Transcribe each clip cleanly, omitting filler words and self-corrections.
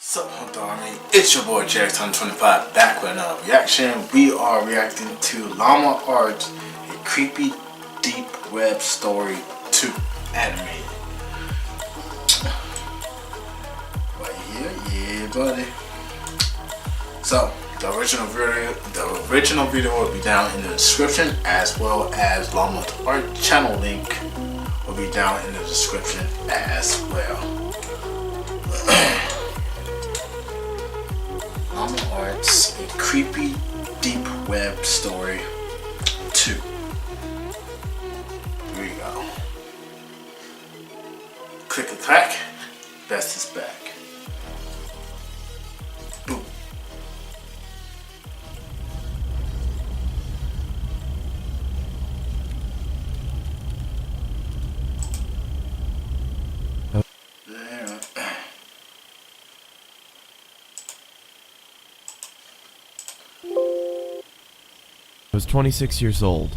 Sup, Army? It's your boy Jax125 back with another reaction. We are reacting to Llama Arts, a creepy deep web story 2 animated. Right here, yeah, buddy. So the original video will be down in the description, as well as Llama Art channel link will be down in the description as well. Llama Arts, a creepy deep web story 2. Here we go. Click a clack, best is back. Boom. I was 26 years old.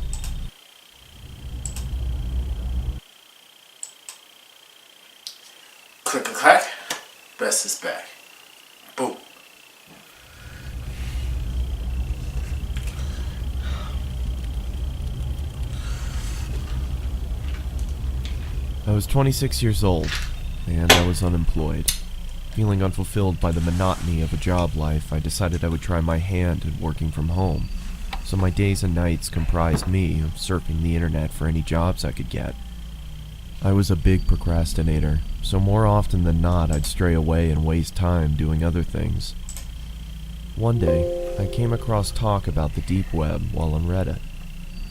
Click a clack, best is back. Boom. I was 26 years old, and I was unemployed. Feeling unfulfilled by the monotony of a job life, I decided I would try my hand at working from home. So my days and nights comprised me of surfing the internet for any jobs I could get. I was a big procrastinator, so more often than not I'd stray away and waste time doing other things. One day, I came across talk about the deep web while on Reddit.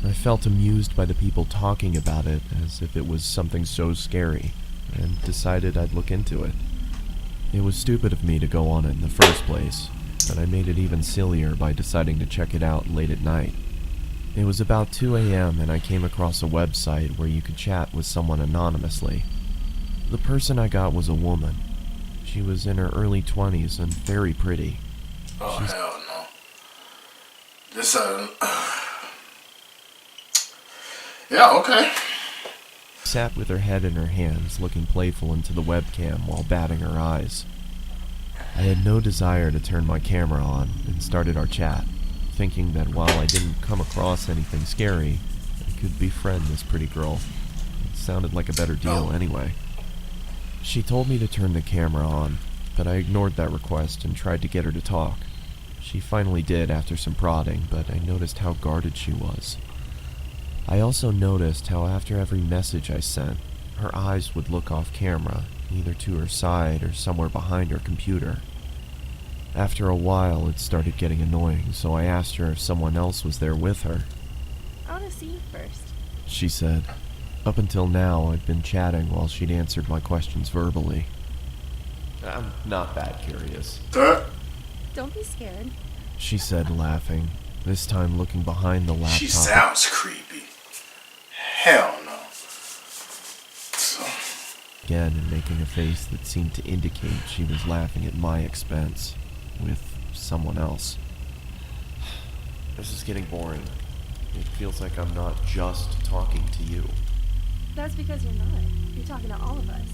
I felt amused by the people talking about it as if it was something so scary, and decided I'd look into it. It was stupid of me to go on it in the first place, but I made it even sillier by deciding to check it out late at night. It was about 2 a.m. and I came across a website where you could chat with someone anonymously. The person I got was a woman. She was in her early 20s and very pretty. Oh, hell no. This, yeah, okay. Sat with her head in her hands, looking playful into the webcam while batting her eyes. I had no desire to turn my camera on and started our chat, thinking that while I didn't come across anything scary, I could befriend this pretty girl. It sounded like a better deal anyway. She told me to turn the camera on, but I ignored that request and tried to get her to talk. She finally did after some prodding, but I noticed how guarded she was. I also noticed how after every message I sent, her eyes would look off camera, either to her side or somewhere behind her computer. After a while, it started getting annoying, so I asked her if someone else was there with her. I want to see you first. She said. Up until now, I'd been chatting while she'd answered my questions verbally. I'm not that curious. Don't be scared. She said, laughing, this time looking behind the laptop. She sounds creepy. Hell no. Again, and making a face that seemed to indicate she was laughing at my expense, with someone else. This is getting boring. It feels like I'm not just talking to you. That's because you're not. You're talking to all of us.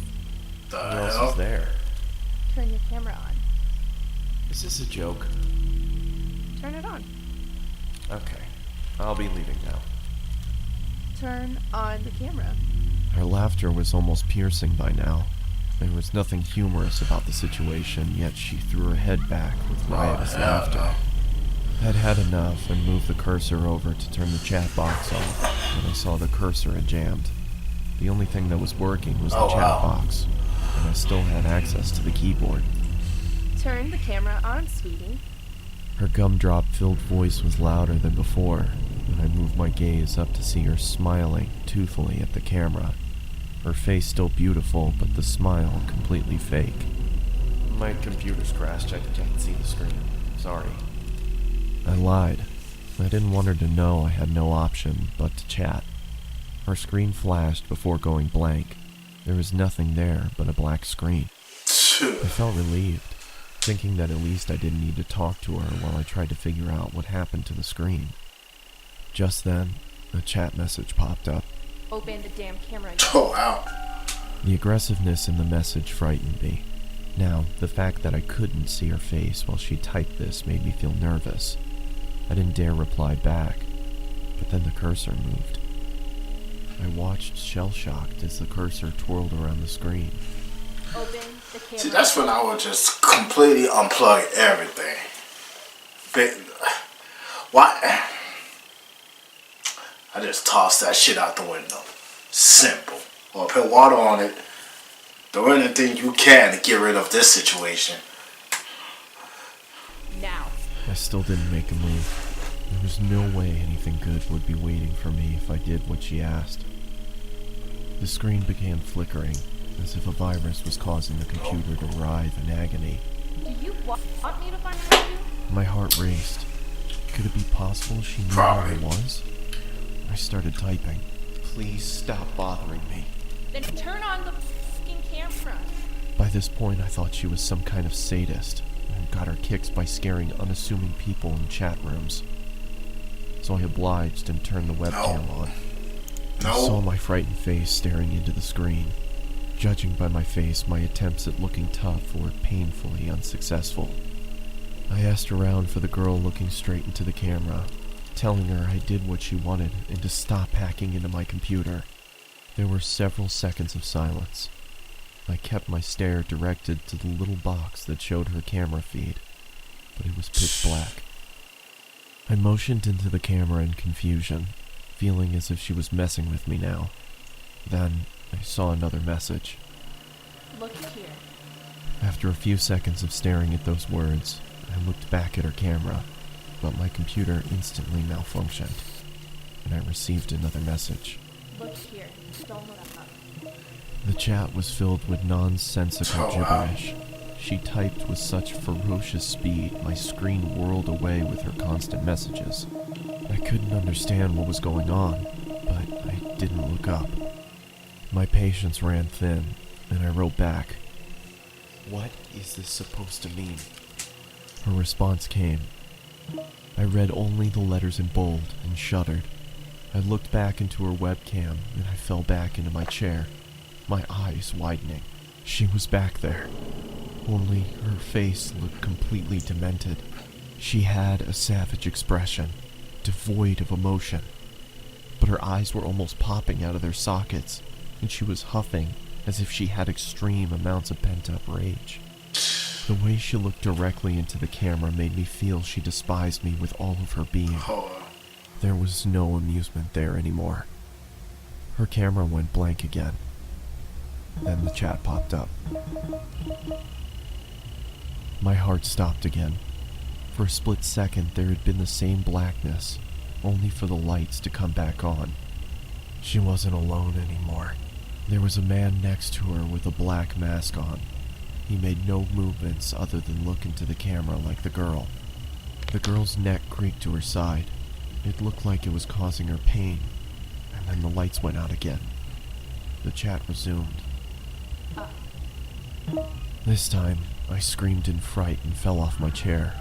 The Who else hell? is there? Turn your camera on. Is this a joke? Turn it on. Okay, I'll be leaving now. Turn on the camera. Her laughter was almost piercing by now. There was nothing humorous about the situation, yet she threw her head back with riotous laughter. I'd had enough and moved the cursor over to turn the chat box off when I saw the cursor had jammed. The only thing that was working was the chat box, and I still had access to the keyboard. Turn the camera on, sweetie. Her gumdrop-filled voice was louder than before, and I moved my gaze up to see her smiling toothfully at the camera. Her face still beautiful, but the smile completely fake. My computer's crashed. I can't see the screen. Sorry. I lied. I didn't want her to know I had no option but to chat. Her screen flashed before going blank. There was nothing there but a black screen. I felt relieved, thinking that at least I didn't need to talk to her while I tried to figure out what happened to the screen. Just then, a chat message popped up. Open the damn camera. Oh, wow. The aggressiveness in the message frightened me. Now, the fact that I couldn't see her face while she typed this made me feel nervous. I didn't dare reply back, but then the cursor moved. I watched shell-shocked as the cursor twirled around the screen. Open the camera. See, that's when I would just completely unplug everything. Why? I just toss that shit out the window. Simple. Or put water on it. Do anything you can to get rid of this situation. Now. I still didn't make a move. There was no way anything good would be waiting for me if I did what she asked. The screen began flickering, as if a virus was causing the computer to writhe in agony. Do you want me to find you? My heart raced. Could it be possible she knew where I was? I started typing. Please stop bothering me. Then turn on the fucking camera. By this point, I thought she was some kind of sadist and got her kicks by scaring unassuming people in chat rooms. So I obliged and turned the webcam on. I saw my frightened face staring into the screen. Judging by my face, my attempts at looking tough were painfully unsuccessful. I asked around for the girl looking straight into the camera, telling her I did what she wanted and to stop hacking into my computer. There were several seconds of silence. I kept my stare directed to the little box that showed her camera feed, but it was pitch black. I motioned into the camera in confusion, feeling as if she was messing with me now. Then I saw another message. Look here. After a few seconds of staring at those words, I looked back at her camera, but my computer instantly malfunctioned, and I received another message. Look here. Don't look up. The chat was filled with nonsensical gibberish. She typed with such ferocious speed, my screen whirled away with her constant messages. I couldn't understand what was going on, but I didn't look up. My patience ran thin, and I wrote back, "What is this supposed to mean?" Her response came. I read only the letters in bold and shuddered. I looked back into her webcam, and I fell back into my chair, my eyes widening. She was back there, only her face looked completely demented. She had a savage expression, devoid of emotion, but her eyes were almost popping out of their sockets, and she was huffing as if she had extreme amounts of pent-up rage. The way she looked directly into the camera made me feel she despised me with all of her being. There was no amusement there anymore. Her camera went blank again. Then the chat popped up. My heart stopped again. For a split second, there had been the same blackness, only for the lights to come back on. She wasn't alone anymore. There was a man next to her with a black mask on. He made no movements other than look into the camera like the girl. The girl's neck creaked to her side. It looked like it was causing her pain, and then the lights went out again. The chat resumed. This time, I screamed in fright and fell off my chair.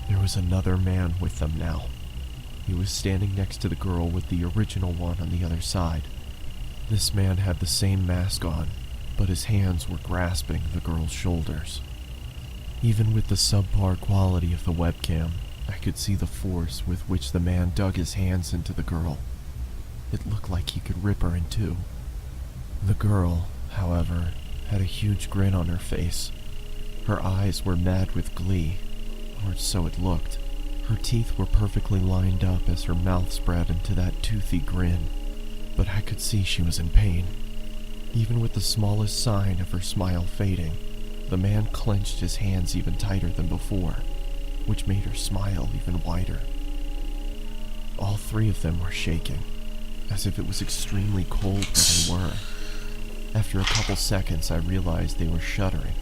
There was another man with them now. He was standing next to the girl with the original one on the other side. This man had the same mask on, but his hands were grasping the girl's shoulders. Even with the subpar quality of the webcam, I could see the force with which the man dug his hands into the girl. It looked like he could rip her in two. The girl, however, had a huge grin on her face. Her eyes were mad with glee, or so it looked. Her teeth were perfectly lined up as her mouth spread into that toothy grin, but I could see she was in pain. Even with the smallest sign of her smile fading, the man clenched his hands even tighter than before, which made her smile even wider. All three of them were shaking, as if it was extremely cold where they were. After a couple seconds, I realized they were shuddering,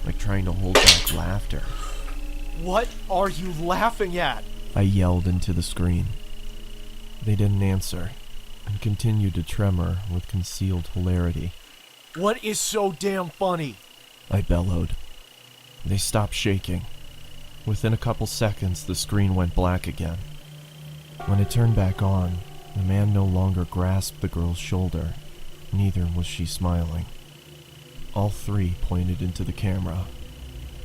like trying to hold back laughter. What are you laughing at? I yelled into the screen. They didn't answer, and continued to tremor with concealed hilarity. What is so damn funny? I bellowed. They stopped shaking. Within a couple seconds, the screen went black again. When it turned back on, the man no longer grasped the girl's shoulder. Neither was she smiling. All three pointed into the camera.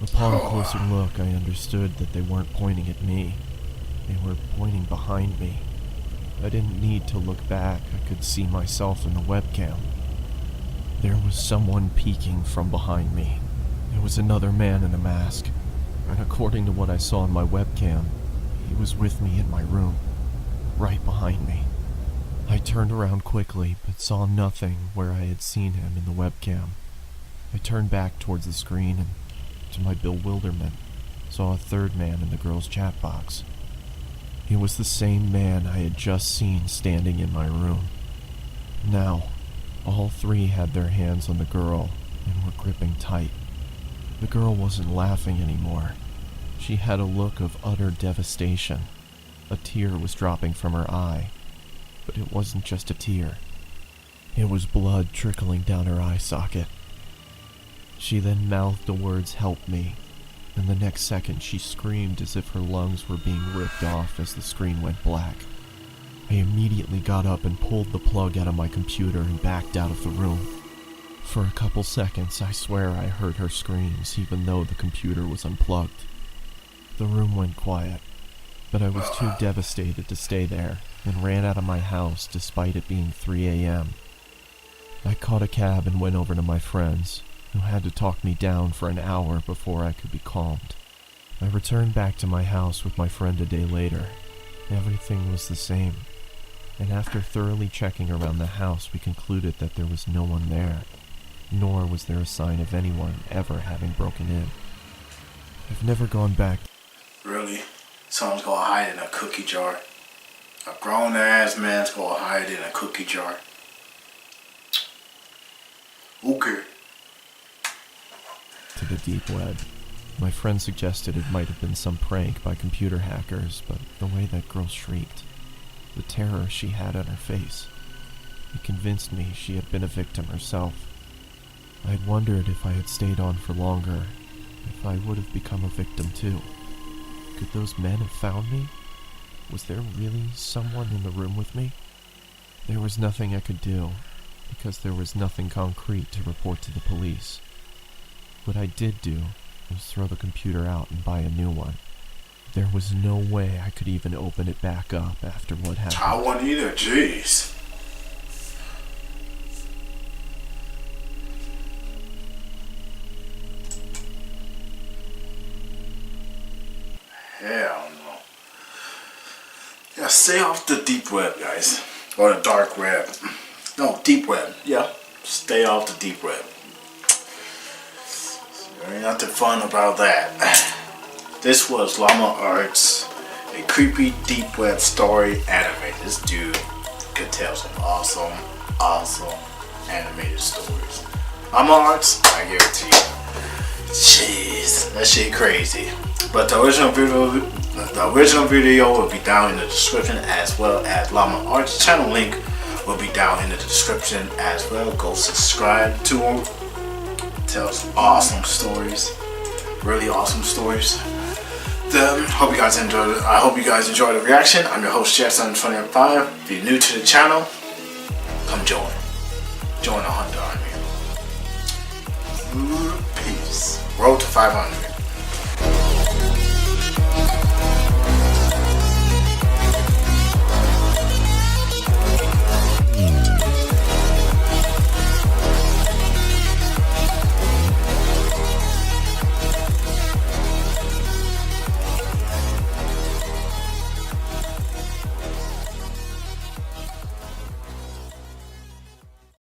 Upon a closer look, I understood that they weren't pointing at me. They were pointing behind me. I didn't need to look back. I could see myself in the webcam. There was someone peeking from behind me. It was another man in a mask, and according to what I saw in my webcam, he was with me in my room, right behind me. I turned around quickly, but saw nothing where I had seen him in the webcam. I turned back towards the screen and, to my bewilderment, saw a third man in the girl's chat box. It was the same man I had just seen standing in my room. Now, all three had their hands on the girl and were gripping tight. The girl wasn't laughing anymore. She had a look of utter devastation. A tear was dropping from her eye, but it wasn't just a tear. It was blood trickling down her eye socket. She then mouthed the words, "Help me," and the next second she screamed as if her lungs were being ripped off as the screen went black. I immediately got up and pulled the plug out of my computer and backed out of the room. For a couple seconds, I swear I heard her screams, even though the computer was unplugged. The room went quiet, but I was too devastated to stay there and ran out of my house despite it being 3 a.m. I caught a cab and went over to my friends, who had to talk me down for an hour before I could be calmed. I returned back to my house with my friend a day later. Everything was the same, and after thoroughly checking around the house, we concluded that there was no one there, nor was there a sign of anyone ever having broken in. I've never gone back. Really? Someone's gonna hide in a cookie jar. A grown ass man's gonna hide in a cookie jar. Okay. To the deep web. My friend suggested it might have been some prank by computer hackers, but the way that girl shrieked, the terror she had on her face, it convinced me she had been a victim herself. I'd wondered if I had stayed on for longer, if I would have become a victim too. Could those men have found me? Was there really someone in the room with me? There was nothing I could do, because there was nothing concrete to report to the police. What I did do was throw the computer out and buy a new one. There was no way I could even open it back up after what happened. I wouldn't either, jeez. Hell no. Yeah, stay off the deep web, guys. Or the dark web. No, deep web. Yeah, stay off the deep web. There ain't nothing fun about that. This was Llama Arts, a creepy deep web story anime. This dude could tell some awesome animated stories. Llama Arts, I guarantee you. Jeez, that shit crazy. But the original video will be down in the description, as well as Llama Arts channel link will be down in the description as well. Go subscribe to him. Tells awesome stories, really awesome stories. I hope you guys enjoyed it. I hope you guys enjoyed the reaction. I'm your host, Jeff725. If you're new to the channel, come join the Hunter Army. Peace. Road to 500.